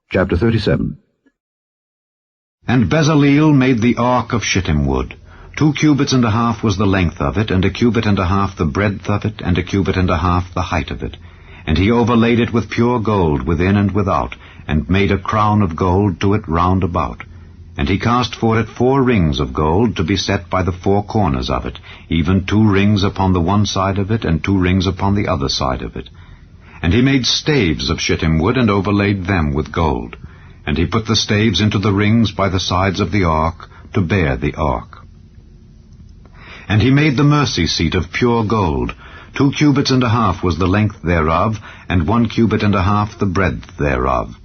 Chapter 37. And Bezaleel made the ark of shittim wood. 2 cubits and a half was the length of it, and 1 cubit and a half the breadth of it, and 1 cubit and a half the height of it. And he overlaid it with pure gold within and without, and made a crown of gold to it round about. And he cast for it 4 rings of gold to be set by the 4 corners of it, even 2 rings upon the one side of it, and 2 rings upon the other side of it. And he made staves of shittim wood, and overlaid them with gold. And he put the staves into the rings by the sides of the ark, to bear the ark. And he made the mercy seat of pure gold. 2 cubits and a half was the length thereof, and 1 cubit and a half the breadth thereof.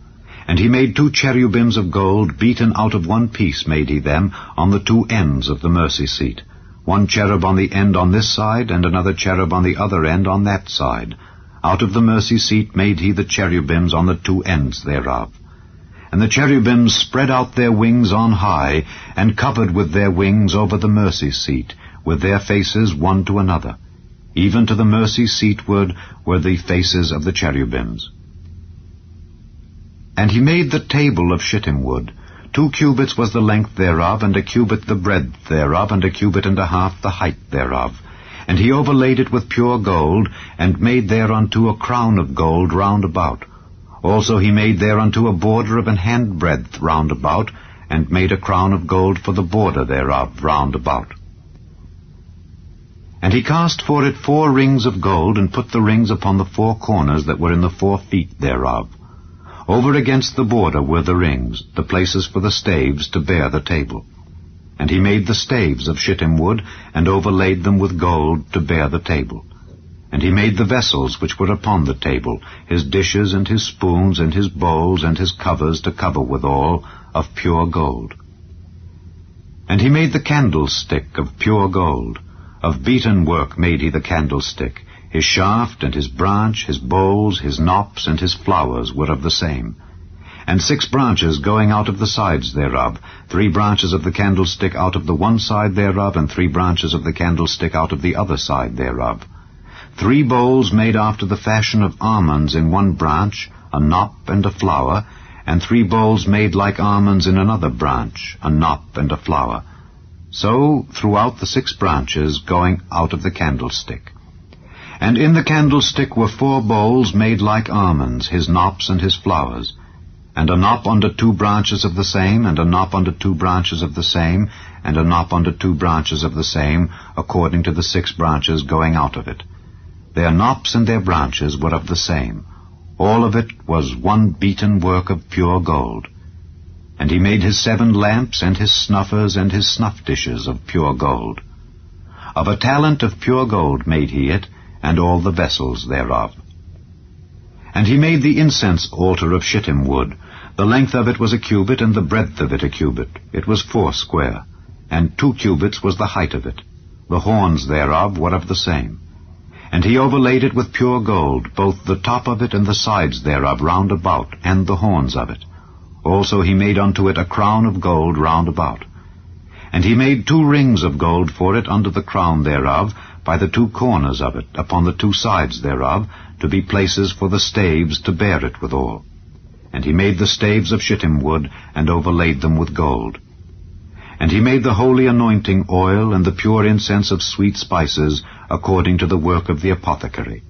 And he made 2 cherubims of gold, beaten out of 1 piece made he them, on the 2 ends of the mercy seat. 1 cherub on the end on this side, and another cherub on the other end on that side. Out of the mercy seat made he the cherubims on the 2 ends thereof. And the cherubims spread out their wings on high, and covered with their wings over the mercy seat, with their faces one to another. Even to the mercy seatward were the faces of the cherubims. And he made the table of shittim wood. 2 cubits was the length thereof, and 1 cubit the breadth thereof, and 1 cubit and a half the height thereof. And he overlaid it with pure gold, and made thereunto a crown of gold round about. Also he made thereunto a border of 1 handbreadth round about, and made a crown of gold for the border thereof round about. And he cast for it 4 rings of gold, and put the rings upon the 4 corners that were in the 4 feet thereof. Over against the border were the rings, the places for the staves to bear the table. And he made the staves of shittim wood, and overlaid them with gold to bear the table. And he made the vessels which were upon the table, his dishes and his spoons and his bowls and his covers to cover withal, of pure gold. And he made the candlestick of pure gold. Of beaten work made he the candlestick. His shaft and his branch, his bowls, his knops, and his flowers were of the same. And 6 branches going out of the sides thereof, 3 branches of the candlestick out of the one side thereof, and 3 branches of the candlestick out of the other side thereof. 3 bowls made after the fashion of almonds in one branch, a knop and a flower, and 3 bowls made like almonds in another branch, a knop and a flower. So throughout the 6 branches going out of the candlestick. And in the candlestick were 4 bowls made like almonds, his knops and his flowers, and a knop under 2 branches of the same, and a knop under 2 branches of the same, and a knop under 2 branches of the same, according to the 6 branches going out of it. Their knops and their branches were of the same. All of it was one beaten work of pure gold. And he made his 7 lamps, and his snuffers, and his snuff dishes of pure gold. Of a talent of pure gold made he it, and all the vessels thereof. And he made the incense altar of shittim wood. The length of it was 1 cubit, and the breadth of it 1 cubit. It was 4 square, and 2 cubits was the height of it. The horns thereof were of the same. And he overlaid it with pure gold, both the top of it and the sides thereof round about, and the horns of it. Also he made unto it a crown of gold round about. And he made 2 rings of gold for it under the crown thereof, by the 2 corners of it, upon the 2 sides thereof, to be places for the staves to bear it withal. And he made the staves of shittim wood, and overlaid them with gold. And he made the holy anointing oil, and the pure incense of sweet spices, according to the work of the apothecary.